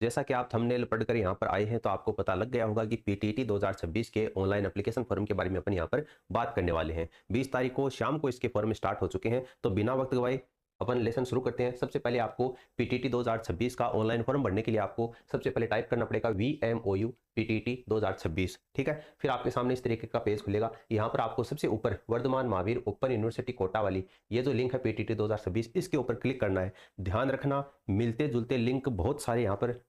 जैसा कि आप थंबनेल पढ़कर यहाँ पर आए हैं तो आपको पता लग गया होगा कि पीटीटी 2026 के ऑनलाइन एप्लीकेशन फॉर्म के बारे में अपन यहाँ पर बात करने वाले हैं। 20 तारीख को शाम को इसके फॉर्म स्टार्ट हो चुके हैं, तो बिना वक्त गवाए अपन लेसन शुरू करते हैं। सबसे पहले आपको पीटीटी 2026 का ऑनलाइन फॉर्म भरने के लिए आपको सबसे पहले टाइप करना पड़ेगा VMOU पीटीटी 2026। ठीक है, फिर आपके सामने इस तरीके का पेज खुलेगा। यहाँ पर आपको सबसे ऊपर वर्धमान महावीर ओपन यूनिवर्सिटी कोटा वाली ये जो लिंक है पीटीटी 2026, इसके ऊपर क्लिक करना है। ध्यान रखना, मिलते जुलते लिंक बहुत सारे यहाँ पर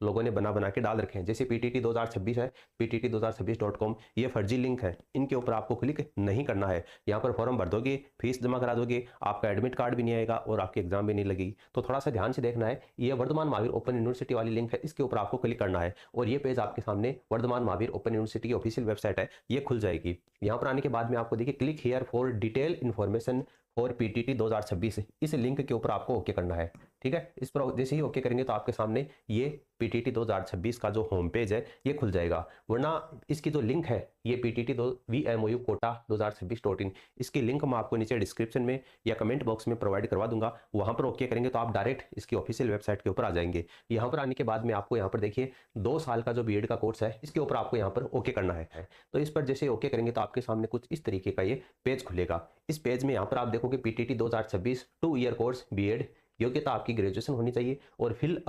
लोगों ने बना बना के डाल रखे हैं। जैसे पीटीटी 2026 है, ptt2026.com, ये फर्जी लिंक है, इनके ऊपर आपको क्लिक नहीं करना है। यहाँ पर फॉर्म भर दोगे, फीस जमा करा दोगे, आपका एडमिट कार्ड भी नहीं आएगा और आपकी एग्जाम भी नहीं लगेगी। तो थोड़ा सा ध्यान से देखना है। ये वर्धमान महावीर ओपन यूनिवर्सिटी वाली लिंक है, इसके ऊपर आपको क्लिक करना है और ये पेज आपके सामने वर्धमान महावीर ओपन यूनिवर्सिटी की ऑफिशियल वेबसाइट है, ये खुल जाएगी। यहाँ पर आने के बाद में आपको देखिए click here for detail information for PTT 2026, इस लिंक के ऊपर आपको ओके करना है। ठीक है, इस पर जैसे ही ओके करेंगे तो आपके सामने ये पीटीटी 2026 का जो होम पेज है ये खुल जाएगा। वरना इसकी जो लिंक है ये पीटीटी VMOU कोटा 2026.in, इसकी लिंक मैं आपको नीचे डिस्क्रिप्शन में या कमेंट बॉक्स में प्रोवाइड करवा दूंगा। वहां पर ओके करेंगे तो आप डायरेक्ट इसकी ऑफिशियल वेबसाइट के ऊपर आ जाएंगे। यहाँ पर आने के बाद में आपको यहाँ पर देखिए 2 साल का जो बीएड का कोर्स है इसके ऊपर आपको यहाँ पर ओके करना है। तो इस पर जैसे ओके करेंगे तो आपके सामने कुछ इस तरीके का ये पेज खुलेगा। इस पेज में यहाँ पर आप देखोगे पीटीटी 2026 2 ईयर कोर्स बीएड, योग्यता आपकी ग्रेजुएशन होनी चाहिए और फिल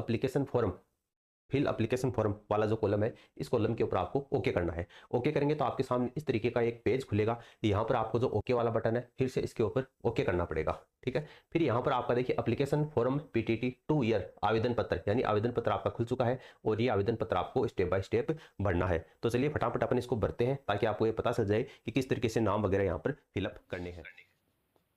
एप्लीकेशन फॉर्म वाला जो कॉलम है इस कॉलम के ऊपर आपको ओके करना है। ओके करेंगे तो आपके सामने इस तरीके का एक पेज खुलेगा। यहाँ पर आपको जो ओके वाला बटन है फिर से इसके ऊपर ओके करना पड़ेगा। ठीक है, फिर यहाँ पर आपका देखिए एप्लीकेशन फॉर्म पीटीटी 2 ईयर आवेदन पत्र, यानी आवेदन पत्र आपका खुल चुका है और ये आवेदन पत्र आपको स्टेप बाय स्टेप भरना है। तो चलिए फटाफट अपन इसको भरते हैं ताकि आपको ये पता चल जाए कि किस तरीके से नाम वगैरह यहाँ पर फिलअप करने हैं।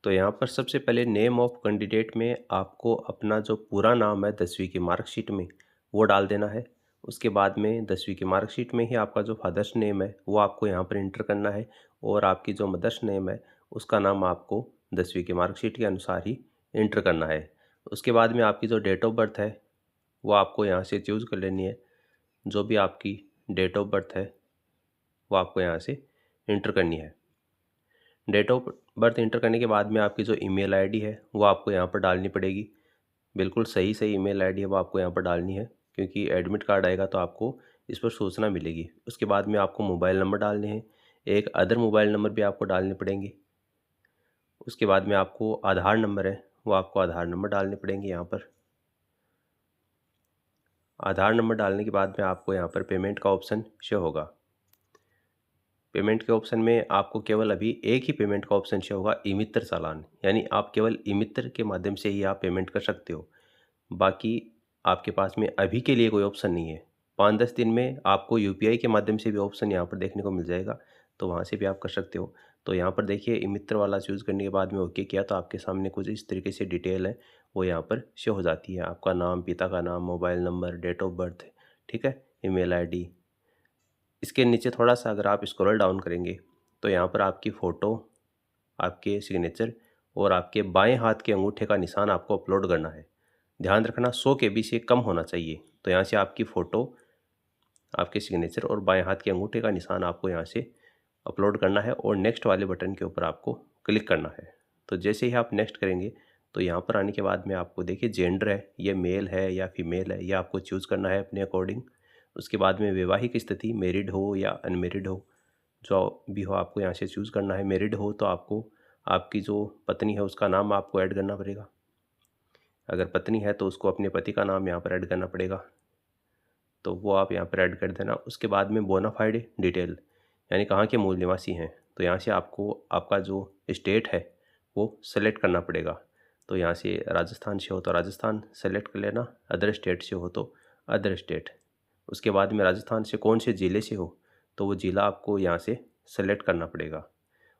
तो यहाँ पर सबसे पहले नेम ऑफ कैंडिडेट में आपको अपना जो पूरा नाम है 10वीं की मार्कशीट में वो डाल देना है। उसके बाद में 10वीं की मार्कशीट में ही आपका जो फादर्स नेम है वो आपको यहाँ पर इंटर करना है और आपकी जो मदर्स नेम है उसका नाम आपको 10वीं की मार्कशीट के अनुसार ही इंटर करना है। उसके बाद में आपकी जो डेट ऑफ बर्थ है वो आपको यहाँ से चूज़ कर लेनी है। जो भी आपकी डेट ऑफ बर्थ है वो आपको यहाँ से इंटर करनी है। डेट ऑफ बर्थ इंटर करने के बाद में आपकी जो ईमेल आईडी है वो आपको यहाँ पर डालनी पड़ेगी। बिल्कुल सही सही ईमेल आईडी है वो आपको यहाँ पर डालनी है, क्योंकि एडमिट कार्ड आएगा तो आपको इस पर सूचना मिलेगी। उसके बाद में आपको मोबाइल नंबर डालने हैं, एक अदर मोबाइल नंबर भी आपको डालने पड़ेंगे। उसके बाद में आपको आधार नंबर है वो आपको आधार नंबर डालने पड़ेंगे। यहाँ पर आधार नंबर डालने के बाद में आपको यहाँ पर पेमेंट का ऑप्शन शो होगा। पेमेंट के ऑप्शन में आपको केवल अभी एक ही पेमेंट का ऑप्शन शो होगा, ई मित्र चालान, यानी आप केवल ई मित्र के माध्यम से ही आप पेमेंट कर सकते हो। बाकी आपके पास में अभी के लिए कोई ऑप्शन नहीं है। 5-10 दिन में आपको यूपीआई के माध्यम से भी ऑप्शन यहाँ पर देखने को मिल जाएगा, तो वहाँ से भी आप कर सकते हो। तो यहाँ पर देखिए ई मित्र वाला चूज़ करने के बाद में ओके किया तो आपके सामने कुछ इस तरीके से डिटेल है वो यहाँ पर शो हो जाती है। आपका नाम, पिता का नाम, mobile number, date of birth, ठीक है, ईमेल आईडी। इसके नीचे थोड़ा सा अगर आप स्क्रॉल डाउन करेंगे तो यहाँ पर आपकी फ़ोटो, आपके सिग्नेचर और आपके बाएं हाथ के अंगूठे का निशान आपको अपलोड करना है। ध्यान रखना 100 KB से कम होना चाहिए। तो यहाँ से आपकी फ़ोटो, आपके सिग्नेचर और बाएं हाथ के अंगूठे का निशान आपको यहाँ से अपलोड करना है और नेक्स्ट वाले बटन के ऊपर आपको क्लिक करना है। तो जैसे ही आप नेक्स्ट करेंगे तो यहाँ पर आने के बाद में आपको देखिए जेंडर है, ये मेल है या फीमेल है, ये आपको चूज़ करना है अपने अकॉर्डिंग। उसके बाद में वैवाहिक स्थिति, मैरिड हो या अनमेरिड हो, जो भी हो आपको यहाँ से चूज़ करना है। मैरिड हो तो आपको आपकी जो पत्नी है उसका नाम आपको ऐड करना पड़ेगा। अगर पत्नी है तो उसको अपने पति का नाम यहाँ पर ऐड करना पड़ेगा, तो वो आप यहाँ पर ऐड कर देना। उसके बाद में बोनाफाइड डिटेल, यानी कहाँ के मूल निवासी हैं, तो यहाँ से आपको आपका जो स्टेट है वो सेलेक्ट करना पड़ेगा। तो यहाँ से राजस्थान से हो तो राजस्थान सेलेक्ट कर लेना, अदर स्टेट से हो तो अदर स्टेट। उसके बाद में राजस्थान से कौन से ज़िले से हो तो वो ज़िला आपको यहाँ से सेलेक्ट करना पड़ेगा।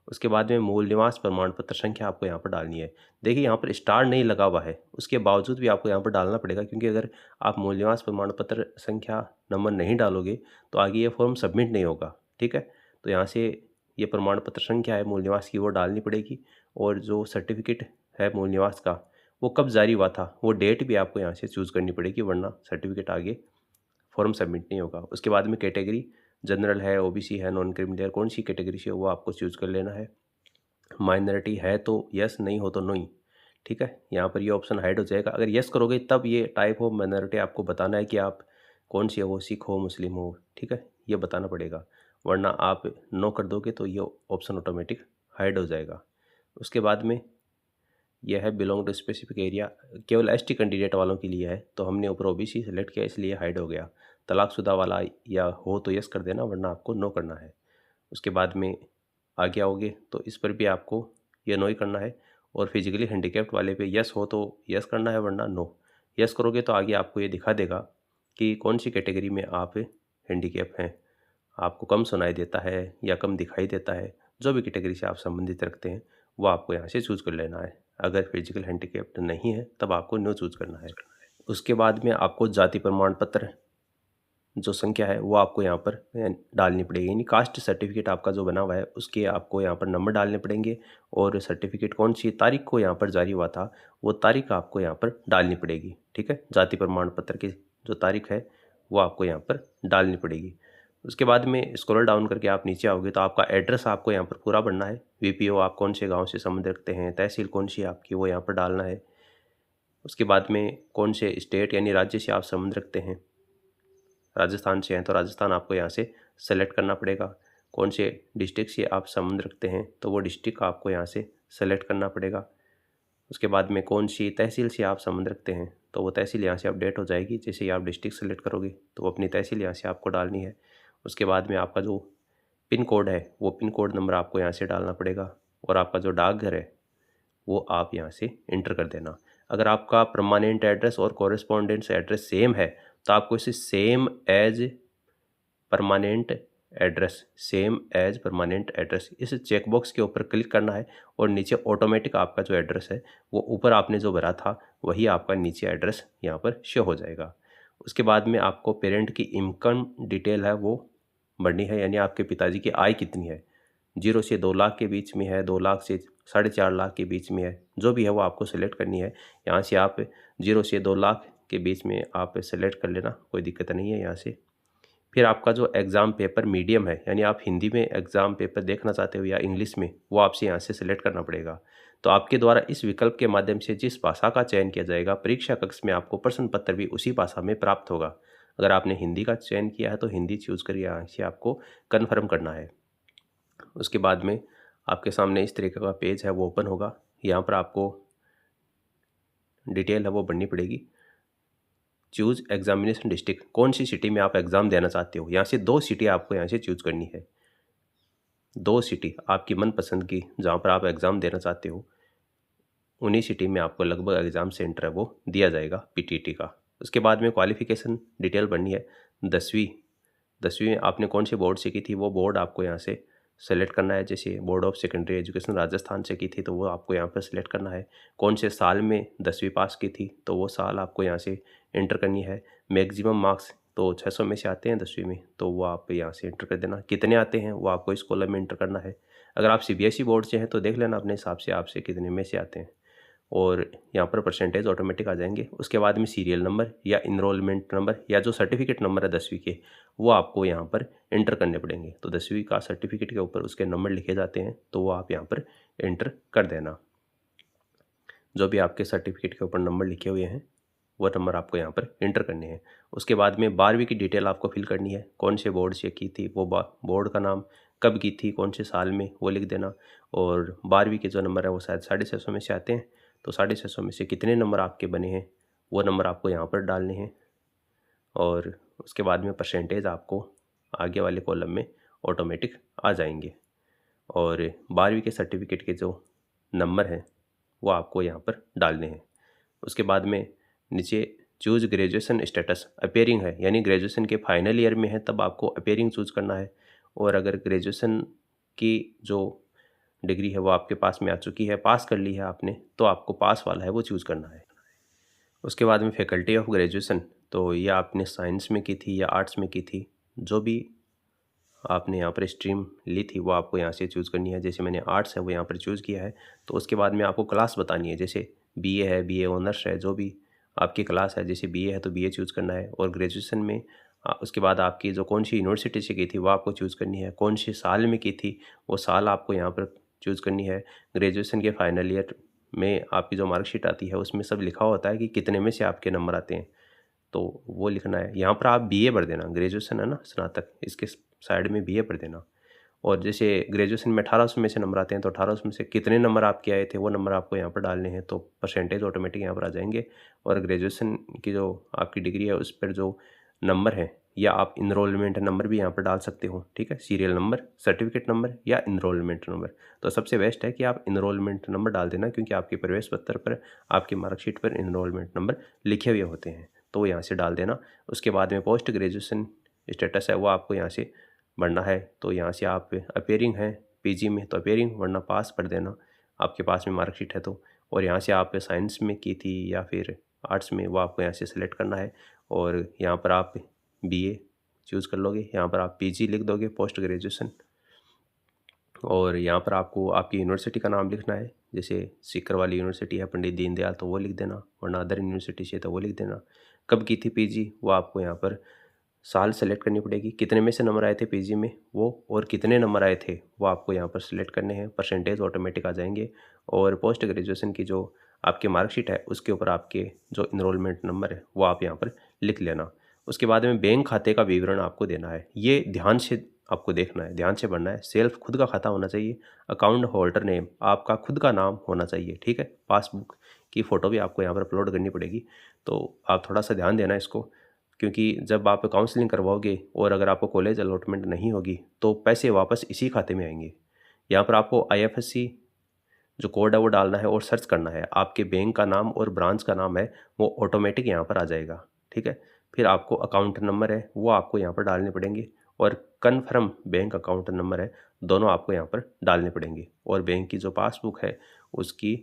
उसके बाद में मूल निवास प्रमाण पत्र संख्या आपको यहाँ पर डालनी है। देखिए यहाँ पर स्टार नहीं लगा हुआ है, उसके बावजूद भी आपको यहाँ पर डालना पड़ेगा, क्योंकि अगर आप मूल निवास प्रमाण पत्र संख्या नंबर नहीं डालोगे तो आगे ये फॉर्म सबमिट नहीं होगा। ठीक है, तो यहाँ से ये प्रमाण पत्र संख्या है मूल निवास की वो डालनी पड़ेगी और जो सर्टिफिकेट है मूल निवास का वो कब जारी हुआ था वो डेट भी आपको यहाँ से चूज़ करनी पड़ेगी, वरना सर्टिफिकेट आगे फॉर्म सबमिट नहीं होगा। उसके बाद में कैटेगरी, जनरल है, ओबीसी है, नॉन क्रिमिनल, कौन सी कैटेगरी से वो आपको चूज़ कर लेना है। माइनॉरिटी है तो यस, नहीं हो तो नहीं। ठीक है, यहाँ पर ये ऑप्शन हाइड हो जाएगा। अगर यस करोगे तब ये टाइप ऑफ माइनॉरिटी आपको बताना है कि आप कौन सी हो, सिख हो, मुस्लिम हो, ठीक है, ये बताना पड़ेगा। वरना आप नो कर दोगे तो ये ऑप्शन ऑटोमेटिक हाइड हो जाएगा। उसके बाद में यह है बिलोंग टू स्पेसिफिक एरिया, केवल एसटी कैंडिडेट वालों के लिए है, तो हमने ऊपर ओबीसी सेलेक्ट किया इसलिए हाइड हो गया। तलाकशुदा वाला या हो तो यस कर देना, वरना आपको नो करना है। उसके बाद में आगे आओगे तो इस पर भी आपको ये नो ही करना है। और फिजिकली हैंडीकैप्ड वाले पे यस हो तो यस करना है, वरना नो। यस करोगे तो आगे आपको ये दिखा देगा कि कौन सी कैटेगरी में आप हैंडीकैप हैं, आपको कम सुनाई देता है या कम दिखाई देता है, जो भी कैटेगरी से आप संबंधित रखते हैं वो आपको यहाँ से चूज़ कर लेना है। अगर फिजिकल हैंडीकैप्ड नहीं है तब आपको नो चूज़ करना है। उसके बाद में आपको जाति प्रमाण पत्र जो संख्या है वो आपको यहाँ पर डालनी पड़ेगी, यानी कास्ट सर्टिफिकेट आपका जो बना हुआ है उसके आपको यहाँ पर नंबर डालने पड़ेंगे। और सर्टिफिकेट कौन सी तारीख को यहाँ पर जारी हुआ था वो तारीख आपको यहाँ पर डालनी पड़ेगी, ठीक है। जाति प्रमाण पत्र की जो तारीख है वो आपको यहाँ पर डालनी पड़ेगी। उसके बाद में स्क्रॉल डाउन करके आप नीचे आओगे तो आपका एड्रेस आपको यहाँ पर पूरा भरना है। वीपीओ आप कौन से गाँव से संबंध रखते हैं, तहसील कौन सी आपकी वो यहाँ पर डालना है। उसके बाद में कौन से स्टेट यानी राज्य से आप संबंध रखते हैं, राजस्थान से हैं तो राजस्थान आपको यहाँ से सेलेक्ट करना पड़ेगा। कौन से डिस्ट्रिक्ट से आप संबंध रखते हैं तो वो डिस्ट्रिक्ट आपको यहाँ से सेलेक्ट करना पड़ेगा। उसके बाद में कौन सी तहसील से आप संबंध रखते हैं तो वो तहसील यहाँ से अपडेट हो जाएगी। जैसे ही आप डिस्ट्रिक्ट सेलेक्ट करोगे तो वो अपनी तहसील यहाँ से आपको डालनी है। उसके बाद में आपका जो पिन कोड है वो पिन कोड नंबर आपको यहाँ से डालना पड़ेगा। और आपका जो डाकघर है वो आप यहाँ से इंटर कर देना। अगर आपका परमानेंट एड्रेस और कॉरेस्पॉन्डेंस एड्रेस सेम है तो आपको इसे सेम एज परमानेंट एड्रेस इस चेकबॉक्स के ऊपर क्लिक करना है। और नीचे ऑटोमेटिक आपका जो एड्रेस है वो ऊपर आपने जो भरा था वही आपका नीचे एड्रेस यहाँ पर शो हो जाएगा। उसके बाद में आपको पेरेंट की इनकम डिटेल है वो भरनी है, यानी आपके पिताजी की आय कितनी है। 0 से 2 लाख के बीच में है, 2 लाख से 4.5 लाख के बीच में है, जो भी है वो आपको सेलेक्ट करनी है। यहाँ से आप 0 से 2 लाख के बीच में आप सेलेक्ट कर लेना, कोई दिक्कत नहीं है यहाँ से। फिर आपका जो एग्ज़ाम पेपर मीडियम है, यानी आप हिंदी में एग्ज़ाम पेपर देखना चाहते हो या इंग्लिश में, वो आपसे यहाँ से सेलेक्ट करना पड़ेगा। तो आपके द्वारा इस विकल्प के माध्यम से जिस भाषा का चयन किया जाएगा परीक्षा कक्ष में आपको प्रश्न पत्र भी उसी भाषा में प्राप्त होगा। अगर आपने हिंदी का चयन किया है तो हिंदी चूज़ करिए, यहाँ से आपको कन्फर्म करना है। उसके बाद में आपके सामने इस तरीके का पेज है वो ओपन होगा। यहाँ पर आपको डिटेल है वो भरनी पड़ेगी। चूज़ एग्जामिनेशन डिस्ट्रिक्ट, कौन सी सिटी में आप एग्ज़ाम देना चाहते हो। यहाँ से 2 सिटी आपको यहाँ से चूज़ करनी है। 2 सिटी आपकी मनपसंद की जहाँ पर आप एग्ज़ाम देना चाहते हो उन्हीं सिटी में आपको लगभग एग्ज़ाम सेंटर है वो दिया जाएगा पीटीटी का। उसके बाद में क्वालिफ़िकेशन डिटेल भरनी है। 10वीं में आपने कौन से बोर्ड से की थी वो बोर्ड आपको यहाँ से सेलेक्ट करना है। जैसे board of secondary education Rajasthan से की थी तो वो आपको यहाँ पर सेलेक्ट करना है। कौन से साल में 10वीं पास की थी तो वो साल आपको यहाँ से एंटर करनी है। मैक्सिमम मार्क्स तो 600 में से आते हैं 10वीं में, तो वो आप यहाँ से एंटर कर देना। कितने आते हैं वो आपको इस कॉलम में एंटर करना है। अगर आप सीबीएसई बोर्ड से हैं तो देख लेना अपने हिसाब से आपसे कितने में से आते हैं, और यहाँ पर परसेंटेज ऑटोमेटिक आ जाएंगे। उसके बाद में सीरियल नंबर या इनरोलमेंट नंबर या जो सर्टिफिकेट नंबर है 10वीं के वो आपको यहाँ पर एंटर करने पड़ेंगे। तो 10वीं का सर्टिफिकेट के ऊपर उसके नंबर लिखे जाते हैं तो वो आप यहाँ पर एंटर कर देना। जो भी आपके सर्टिफिकेट के ऊपर नंबर लिखे हुए हैं वो नंबर आपको यहाँ पर एंटर करने हैं। उसके बाद में 12वीं की डिटेल आपको फिल करनी है। कौन से बोर्ड से की थी वो बोर्ड का नाम, कब की थी, कौन से साल में, वो लिख देना। और 12वीं के जो नंबर है वो शायद 650 में से आते हैं, तो 650 में से कितने नंबर आपके बने हैं वो नंबर आपको यहाँ पर डालने हैं। और उसके बाद में परसेंटेज आपको आगे वाले कॉलम में ऑटोमेटिक आ जाएंगे। और 12वीं के सर्टिफिकेट के जो नंबर हैं वो आपको यहाँ पर डालने हैं। उसके बाद में नीचे चूज़ ग्रेजुएशन स्टेटस, अपेयरिंग है यानी ग्रेजुएशन के फाइनल ईयर में है तब आपको अपेयरिंग चूज़ करना है। और अगर ग्रेजुएशन की जो डिग्री है वो आपके पास में आ चुकी है, पास कर ली है आपने, तो आपको पास वाला है वो चूज़ करना है। उसके बाद में फैकल्टी ऑफ ग्रेजुएशन, तो ये आपने साइंस में की थी या आर्ट्स में की थी, जो भी आपने यहाँ पर स्ट्रीम ली थी वो आपको यहाँ से चूज़ करनी है। जैसे मैंने आर्ट्स है वो यहाँ पर चूज़ किया है, तो उसके बाद में आपको क्लास बतानी है। जैसे बीए है, बीए ऑनर्स है, जो भी आपकी क्लास है, जैसे बीए है तो बीए चूज़ करना है। और ग्रेजुएशन में उसके बाद आपकी जो कौन सी यूनिवर्सिटी से की थी वो आपको चूज़ करनी है। कौन से साल में की थी वो साल आपको यहाँ पर चूज़ करनी है। ग्रेजुएशन के फाइनल ईयर में आपकी जो मार्कशीट आती है उसमें सब लिखा होता है कि कितने में से आपके नंबर आते हैं, तो वो लिखना है। यहाँ पर आप बीए भर देना, ग्रेजुएशन है ना, स्नातक, इसके साइड में बीए भर देना। और जैसे ग्रेजुएशन में 1800 में से नंबर आते हैं तो 1800 में से कितने नंबर आपके आए थे वो नंबर आपको यहाँ पर डालने हैं, तो परसेंटेज ऑटोमेटिक यहाँ पर आ जाएंगे। और ग्रेजुएशन की जो आपकी डिग्री है उस पर जो नंबर है, या आप इनरोलमेंट नंबर भी यहाँ पर डाल सकते हो, ठीक है, सीरियल नंबर, सर्टिफिकेट नंबर या इनरोलमेंट नंबर। तो सबसे बेस्ट है कि आप इनरोलमेंट नंबर डाल देना, क्योंकि आपके प्रवेश पत्र पर, आपकी मार्कशीट पर इनरोलमेंट नंबर लिखे हुए होते हैं, तो वो यहाँ से डाल देना। उसके बाद में पोस्ट ग्रेजुएशन स्टेटस है वो आपको यहाँ से भरना है, तो यहाँ से आप अपेयरिंग हैं पीजी में तो अपेयरिंग, वरना पास भर देना आपके पास में मार्कशीट है तो। और यहाँ से आप साइंस में की थी या फिर आर्ट्स में, वो आपको यहाँ से सेलेक्ट करना है। और यहाँ पर आप बीए चूज़ कर लोगे, यहाँ पर आप पीजी लिख दोगे, पोस्ट ग्रेजुएशन। और यहाँ पर आपको आपकी यूनिवर्सिटी का नाम लिखना है, जैसे सीकर वाली यूनिवर्सिटी है पंडित दीनदयाल तो वो लिख देना, वरना अदर यूनिवर्सिटी से तो वो लिख देना। कब की थी पीजी वो आपको यहाँ पर साल सेलेक्ट करनी पड़ेगी, कितने में से नंबर आए थे पीजी में वो, और कितने नंबर आए थे वो आपको यहाँ पर सिलेक्ट करने हैं, परसेंटेज ऑटोमेटिक आ जाएंगे। और पोस्ट ग्रेजुएशन की जो आपकी मार्कशीट है उसके ऊपर आपके जो इनरोलमेंट नंबर है वो आप यहाँ पर लिख लेना। उसके बाद में बैंक खाते का विवरण आपको देना है, ये ध्यान से आपको देखना है, ध्यान से भरना है। सेल्फ खुद का खाता होना चाहिए, अकाउंट होल्डर नेम आपका खुद का नाम होना चाहिए, ठीक है। पासबुक की फ़ोटो भी आपको यहाँ पर अपलोड करनी पड़ेगी, तो आप थोड़ा सा ध्यान देना इसको, क्योंकि जब आप काउंसलिंग करवाओगे और अगर आपको कॉलेज अलॉटमेंट नहीं होगी तो पैसे वापस इसी खाते में आएंगे। यहाँ पर आपको IFSC जो कोड है वो डालना है और सर्च करना है, आपके बैंक का नाम और ब्रांच का नाम है वो ऑटोमेटिक यहाँ पर आ जाएगा, ठीक है। फिर आपको अकाउंट नंबर है वो आपको यहाँ पर डालने पड़ेंगे, और कन्फर्म बैंक अकाउंट नंबर है दोनों आपको यहाँ पर डालने पड़ेंगे। और बैंक की जो पासबुक है उसकी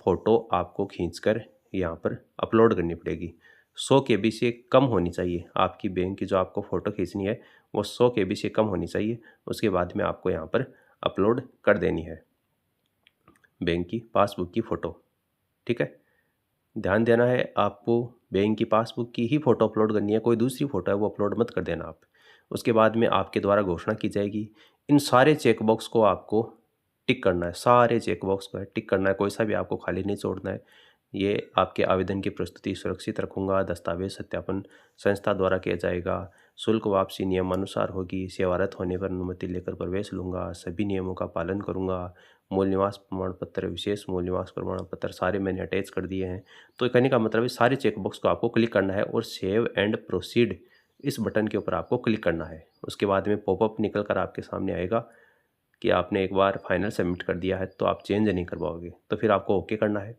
फ़ोटो आपको खींचकर यहाँ पर अपलोड करनी पड़ेगी। 100 KB से कम होनी चाहिए आपकी बैंक की जो आपको फ़ोटो खींचनी है, वो 100 KB से कम होनी चाहिए। उसके बाद में आपको यहाँ पर अपलोड कर देनी है बैंक की पासबुक की फ़ोटो, ठीक है। ध्यान देना है आपको, बैंक की पासबुक की ही फ़ोटो अपलोड करनी है, कोई दूसरी फ़ोटो है वो अपलोड मत कर देना आप। उसके बाद में आपके द्वारा घोषणा की जाएगी, इन सारे चेकबॉक्स को आपको टिक करना है, सारे चेकबॉक्स को टिक करना है, कोई सा भी आपको खाली नहीं छोड़ना है। ये आपके आवेदन की प्रस्तुति सुरक्षित रखूँगा, दस्तावेज सत्यापन संस्था द्वारा किया जाएगा, शुल्क वापसी नियमानुसार होगी, सेवारत होने पर अनुमति लेकर प्रवेश लूँगा, सभी नियमों का पालन करूँगा, मूल निवास प्रमाण पत्र, विशेष मूल निवास प्रमाण पत्र सारे मैंने अटैच कर दिए हैं। तो कहने का मतलब है सारे चेकबॉक्स को आपको क्लिक करना है और सेव एंड प्रोसीड इस बटन के ऊपर आपको क्लिक करना है। उसके बाद में पॉपअप निकल कर आपके सामने आएगा कि आपने एक बार फाइनल सबमिट कर दिया है तो आप चेंज नहीं कर पाओगे, तो फिर आपको ओके करना है।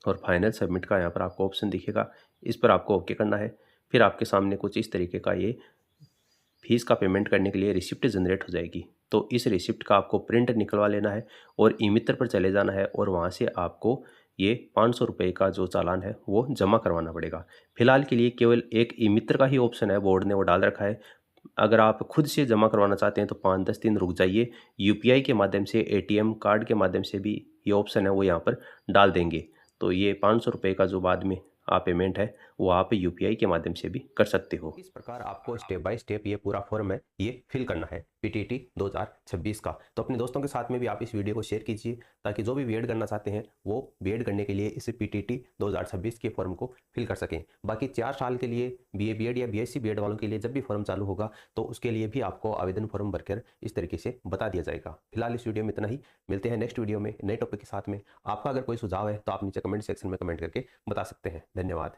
और फाइनल सबमिट का यहाँ पर आपको ऑप्शन दिखेगा, इस पर आपको ओके करना है। फिर आपके सामने कुछ इस तरीके का ये फीस का पेमेंट करने के लिए रिसिप्ट जनरेट हो जाएगी। तो इस रिसिप्ट का आपको प्रिंट निकलवा लेना है और ई मित्र पर चले जाना है और वहाँ से आपको ये 500 रुपये का जो चालान है वो जमा करवाना पड़ेगा। फिलहाल के लिए केवल एक ई मित्र का ही ऑप्शन है, बोर्ड ने वो डाल रखा है। अगर आप खुद से जमा करवाना चाहते हैं तो 5-10 दिन रुक जाइए, UPI के माध्यम से, ATM कार्ड के माध्यम से भी ये ऑप्शन है वो यहाँ पर डाल देंगे। तो ये 500 रुपये का जो बाद में आप पेमेंट है वो आप UPI के माध्यम से भी कर सकते हो। इस प्रकार आपको स्टेप बाय स्टेप ये पूरा फॉर्म है ये फिल करना है PTT 2026 का। तो अपने दोस्तों के साथ में भी आप इस वीडियो को शेयर कीजिए, ताकि जो भी बीएड करना चाहते हैं वो बीएड करने के लिए इस PTT 2026 के फॉर्म को फिल कर सकें। बाकी 4 साल के लिए BA BEd या BSc BEd वालों के लिए जब भी फॉर्म चालू होगा तो उसके लिए भी आपको आवेदन फॉर्म भरकर इस तरीके से बता दिया जाएगा। फिलहाल इस वीडियो में इतना ही, मिलते हैं नेक्स्ट वीडियो में नए टॉपिक के साथ में। आपका अगर कोई सुझाव है तो आप नीचे कमेंट सेक्शन में कमेंट करके बता सकते हैं। धन्यवाद।